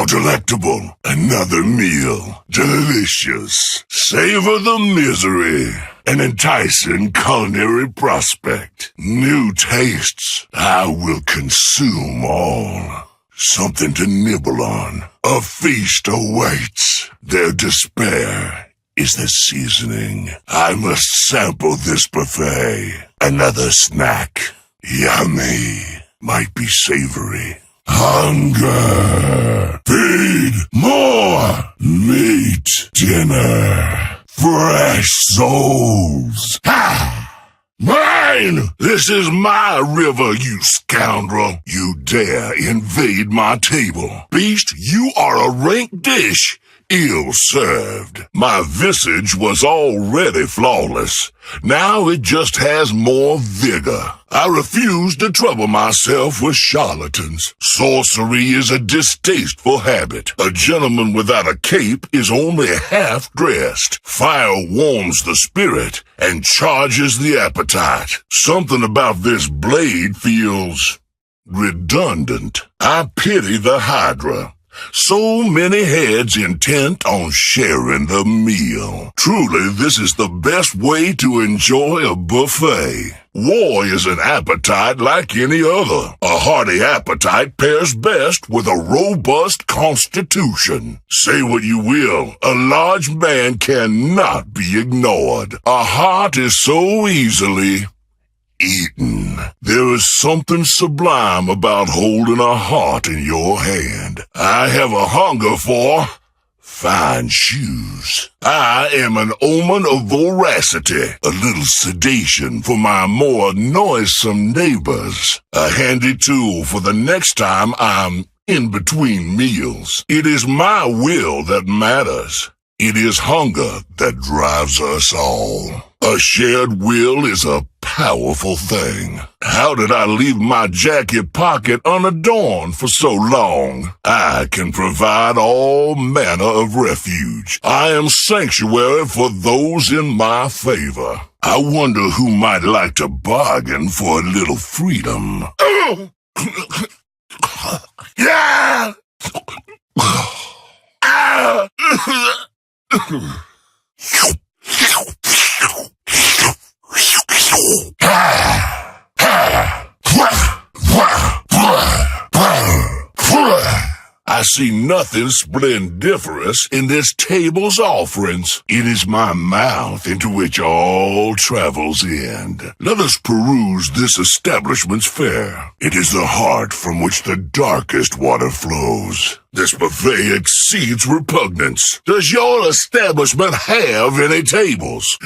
delectable. Another meal. Delicious. Savor the misery. An enticing culinary prospect. New tastes. I will consume all. Something to nibble on. A feast awaits. Their despair is the seasoning. I must sample this buffet. Another snack. Yummy. Might be savory. Hunger. Feed more. Meat. Dinner. Fresh souls. Ha! Mine! This is my river, you scoundrel. You dare invade my table. Beast, you are a rank dish. Ill served. My visage was already flawless. Now it just has more vigor. I refuse to trouble myself with charlatans. Sorcery is a distasteful habit. A gentleman without a cape is only half dressed. Fire warms the spirit and charges the appetite. Something about this blade feels redundant. I pity the Hydra. So many heads intent on sharing the meal. Truly, this is the best way to enjoy a buffet. War is an appetite like any other. A hearty appetite pairs best with a robust constitution. Say what you will, a large man cannot be ignored. A heart is so easily eaten. There is something sublime about holding a heart in your hand. I have a hunger for fine shoes. I am an omen of voracity, a little sedation for my more noisome neighbors, a handy tool for the next time I'm in between meals. It is my will that matters. It is hunger that drives us all. A shared will is a powerful thing. How did I leave my jacket pocket unadorned for so long? I can provide all manner of refuge. I am sanctuary for those in my favor. I wonder who might like to bargain for a little freedom. Yeah! I see nothing splendiferous in this table's offerings. It is my mouth into which all travels end. Let us peruse this establishment's fare. It is the heart from which the darkest water flows. This buffet exceeds repugnance. Does your establishment have any tables?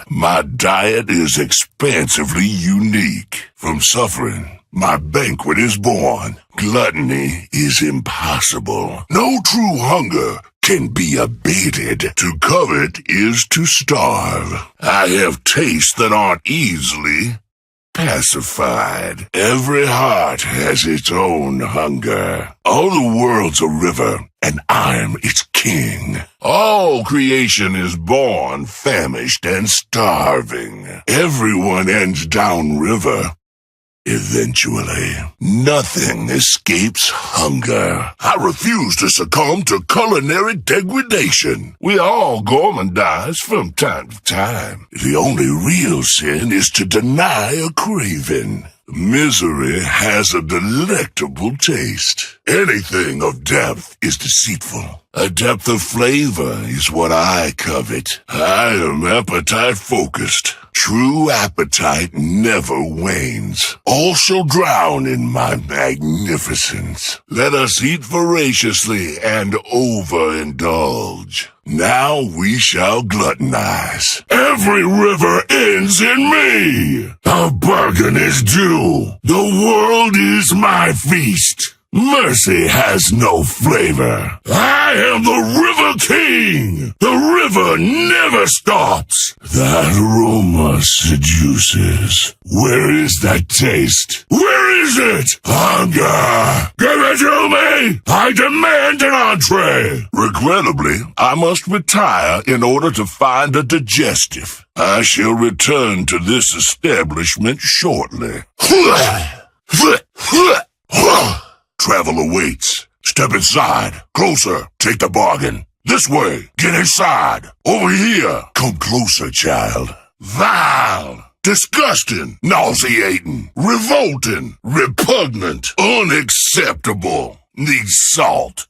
My diet is expansively unique. From suffering, my banquet is born. Gluttony is impossible. No true hunger can be abated. To covet is to starve. I have tastes that aren't easily pacified. Every heart has its own hunger. All the world's a river, and I'm its king. All creation is born famished and starving. Everyone ends downriver. Eventually, nothing escapes hunger. I refuse to succumb to culinary degradation. We all gourmandize from time to time. The only real sin is to deny a craving. Misery has a delectable taste. Anything of depth is deceitful. A depth of flavor is what I covet. I am appetite-focused. True appetite never wanes. All shall drown in my magnificence. Let us eat voraciously and overindulge. Now we shall gluttonize. Every river ends in me. A bargain is due. The world is my feast. Mercy has no flavor. I am the River King. The river never stops. That aroma seduces. Where is that taste? Where is it? Hunger! Give it to me! I demand an entree! Regrettably, I must retire in order to find a digestive. I shall return to this establishment shortly. Travel awaits. Step inside. Closer. Take the bargain. This way. Get inside. Over here. Come closer, child. Vile. Disgusting. Nauseating. Revolting. Repugnant. Unacceptable. Needs salt.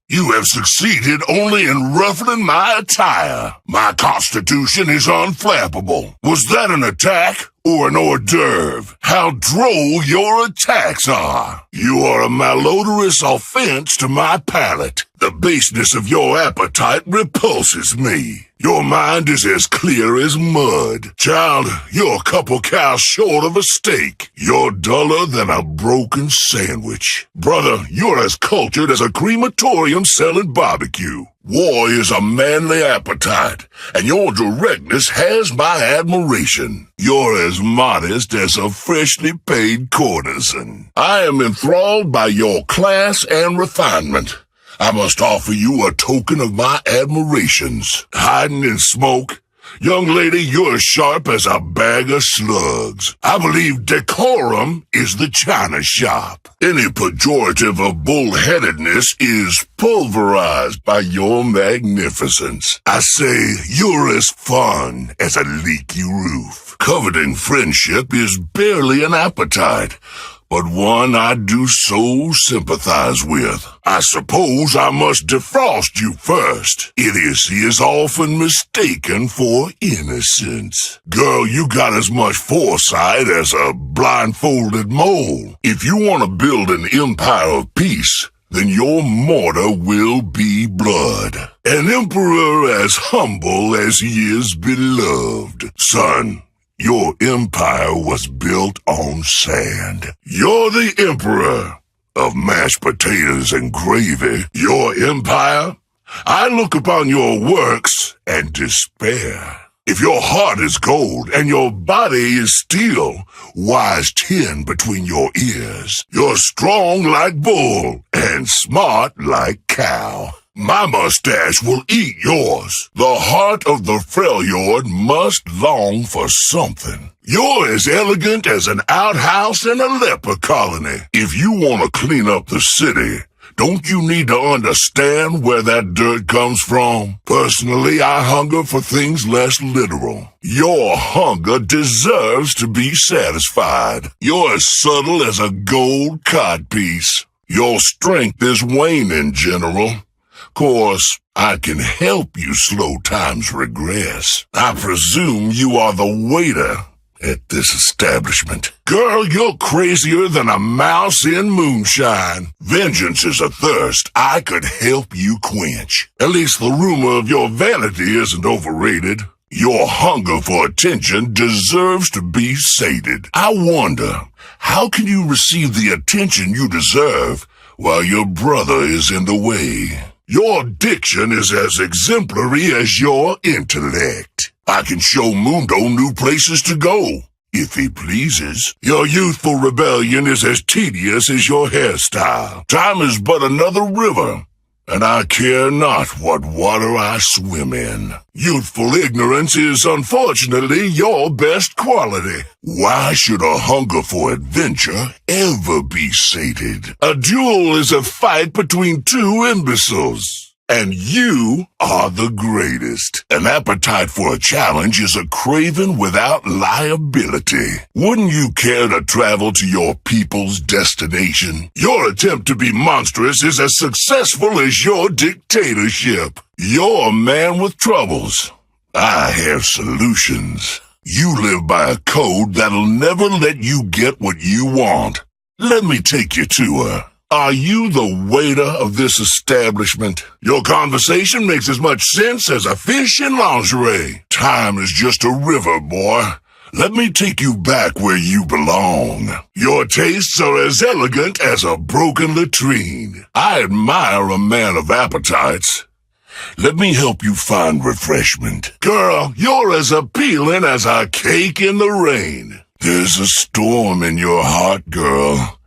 You have succeeded only in ruffling my attire. My constitution is unflappable. Was that an attack or an hors d'oeuvre? How droll your attacks are. You are a malodorous offense to my palate. The baseness of your appetite repulses me. Your mind is as clear as mud. Child, you're a couple cows short of a steak. You're duller than a broken sandwich. Brother, you're as cultured as a crematorium selling barbecue. War is a manly appetite, and your directness has my admiration. You're as modest as a freshly paid courtesan. I am enthralled by your class and refinement. I must offer you a token of my admirations. Hiding in smoke, young lady, you're as sharp as a bag of slugs. I believe decorum is the china shop. Any pejorative of bullheadedness is pulverized by your magnificence. I say you're as fun as a leaky roof. Coveting friendship is barely an appetite, but one I do so sympathize with. I suppose I must defrost you first. Idiocy is often mistaken for innocence. Girl, you got as much foresight as a blindfolded mole. If you want to build an empire of peace, then your mortar will be blood. An emperor as humble as he is beloved. Son, your empire was built on sand. You're the emperor of mashed potatoes and gravy. Your empire? I look upon your works and despair. If your heart is gold and your body is steel, wise tin between your ears. You're strong like bull and smart like cow. My mustache will eat yours. The heart of the Freljord must long for something. You're as elegant as an outhouse in a leper colony. If you want to clean up the city, don't you need to understand where that dirt comes from? Personally, I hunger for things less literal. Your hunger deserves to be satisfied. You're as subtle as a gold codpiece. Your strength is waning, General. Course, I can help you slow time's regress. I presume you are the waiter at this establishment. Girl, you're crazier than a mouse in moonshine. Vengeance is a thirst I could help you quench. At least the rumor of your vanity isn't overrated. Your hunger for attention deserves to be sated. I wonder, how can you receive the attention you deserve while your brother is in the way? Your diction is as exemplary as your intellect. I can show Mundo new places to go, if he pleases. Your youthful rebellion is as tedious as your hairstyle. Time is but another river, and I care not what water I swim in. Youthful ignorance is unfortunately your best quality. Why should a hunger for adventure ever be sated? A duel is a fight between two imbeciles. And you are the greatest. An appetite for a challenge is a craven without liability. Wouldn't you care to travel to your people's destination? Your attempt to be monstrous is as successful as your dictatorship. You're a man with troubles. I have solutions. You live by a code that'll never let you get what you want. Let me take you to her. Are you the waiter of this establishment? Your conversation makes as much sense as a fish in lingerie. Time is just a river, boy. Let me take you back where you belong. Your tastes are as elegant as a broken latrine. I admire a man of appetites. Let me help you find refreshment. Girl, you're as appealing as a cake in the rain. There's a storm in your heart, girl.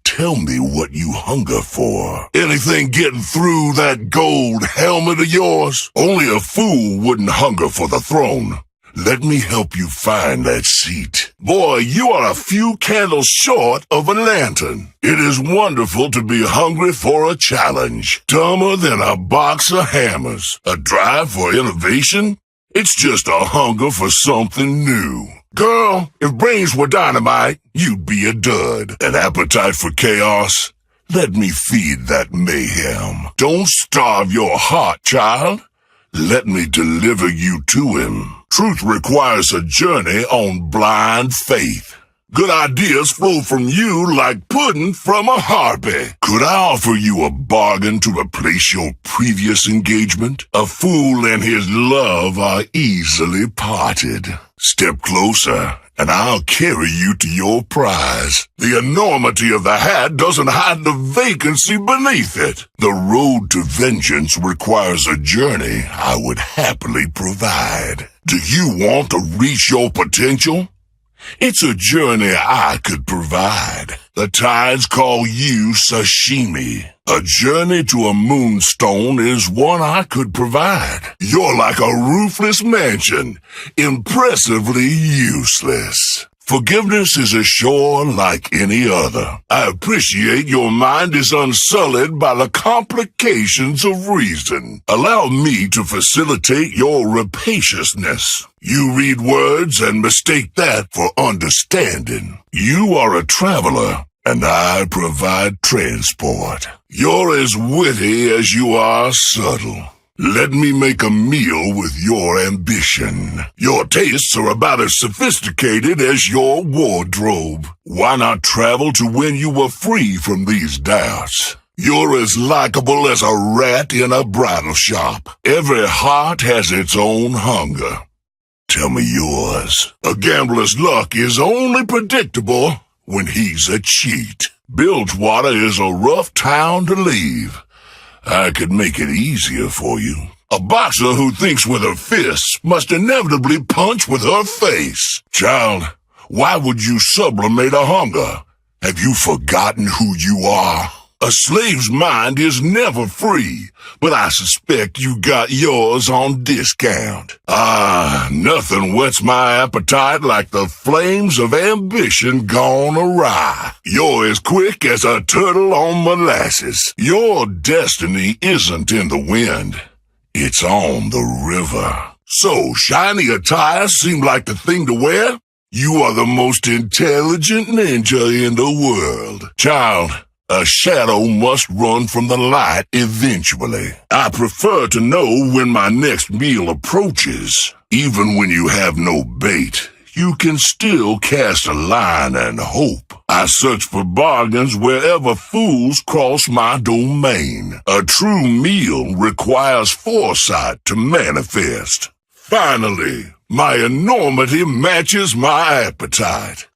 Tell me what you hunger for. Anything getting through that gold helmet of yours? Only a fool wouldn't hunger for the throne. Let me help you find that seat. Boy, you are a few candles short of a lantern. It is wonderful to be hungry for a challenge. Dumber than a box of hammers. A drive for innovation? It's just a hunger for something new. Girl, if brains were dynamite, you'd be a dud. An appetite for chaos? Let me feed that mayhem. Don't starve your heart, child. Let me deliver you to him. Truth requires a journey on blind faith. Good ideas flow from you like pudding from a harpy. Could I offer you a bargain to replace your previous engagement? A fool and his love are easily parted. Step closer, and I'll carry you to your prize. The enormity of the hat doesn't hide the vacancy beneath it. The road to vengeance requires a journey I would happily provide. Do you want to reach your potential? It's a journey I could provide. The tides call you sashimi. A journey to a moonstone is one I could provide. You're like a roofless mansion, impressively useless. Forgiveness is a shore like any other. I appreciate your mind is unsullied by the complications of reason. Allow me to facilitate your rapaciousness. You read words and mistake that for understanding. You are a traveler, and I provide transport. You're as witty as you are subtle. Let me make a meal with your ambition. Your tastes are about as sophisticated as your wardrobe. Why not travel to when you were free from these doubts? You're as likable as a rat in a bridal shop. Every heart has its own hunger. Tell me yours. A gambler's luck is only predictable when he's a cheat. Bilgewater is a rough town to leave. I could make it easier for you. A boxer who thinks with her fists must inevitably punch with her face. Child, why would you sublimate a hunger? Have you forgotten who you are? A slave's mind is never free, but I suspect you got yours on discount. Nothing whets my appetite like the flames of ambition gone awry. You're as quick as a turtle on molasses. Your destiny isn't in the wind. It's on the river. So, shiny attire seemed like the thing to wear? You are the most intelligent ninja in the world. Child, a shadow must run from the light eventually. I prefer to know when my next meal approaches. Even when you have no bait, you can still cast a line and hope. I search for bargains wherever fools cross my domain. A true meal requires foresight to manifest. Finally, my enormity matches my appetite.